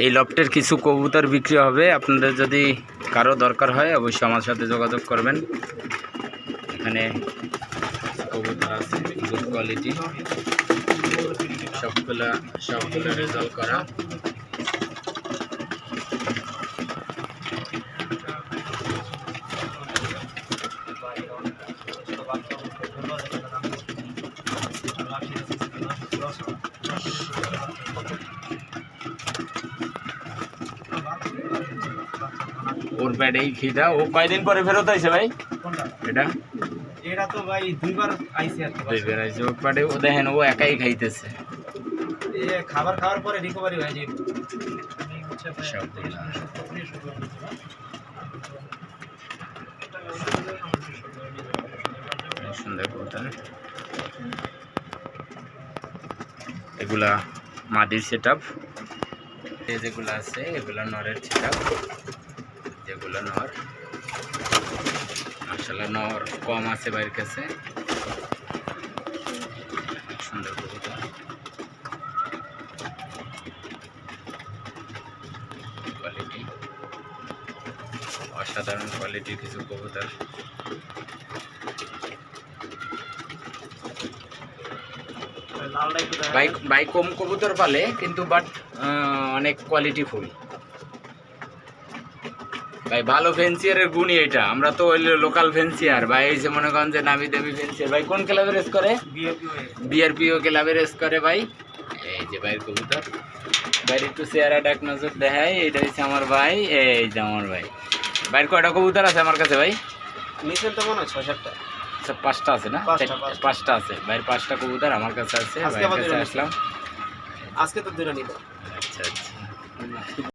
এই লফটের কিছু কবুতর বিক্রি হবে, আপনাদের যদি কারো দরকার হয় অবশ্যই আমার সাথে যোগাযোগ করবেন। এখানে কবুতর আছে গুড কোয়ালিটি, সবগুলো রেজাল্ট করা। ওর প্যাডেই খিদা। ও কয়দিন পরে ফেরত আইছে ভাই? এটা তো ভাই দুইবার আইছে। ওর প্যাডে ও দেখেন ও একাই খাইতেছে। খাবার খাওয়ার পরে রিকভারি হয়ে যায়। সুন্দর কবুতর। এগুলা মাদির সেট আপ, যেগুলো আছে এগুলো নরের সেট আপ, যেগুলো নর। মাশাআল্লাহ নর কম আছে বাইরের কাছে। সুন্দর কবুতর, কোয়ালিটি অসাধারণ কোয়ালিটির কিছু কবুতর। ভাই কম কবুতর পালে কিন্তু বাট অনেক কোয়ালিটি ফুল ভাই। ভালো ফেন্সিয়ারের গুণই এটা। আমরা তো ওই লোকাল ফেন্সিয়ার ভাই, এই যে মনে করেন যে নামি দামি ফেন্সিয়ার। ভাই কোন ক্লাবে রেস করে? বিআরপিও ক্লাবে রেস করে ভাই। এই যে ভাইয়ের কবুতর, ভাইয়ের একটু চেহারা ডাক নজর দেখায়। এইটা হচ্ছে আমার ভাই, এই যে আমার ভাই। ভাইয়ের কয়টা কবুতর আছে আমার কাছে ভাই? নিচের তো মনে হয় 6-7টা, 5টা আছে না? 5টা আছে ভাইয়ের। 5টা কবুতর আমার কাছে আছে। আসলাম আজকে তো 2টা নিব। আচ্ছা আচ্ছা।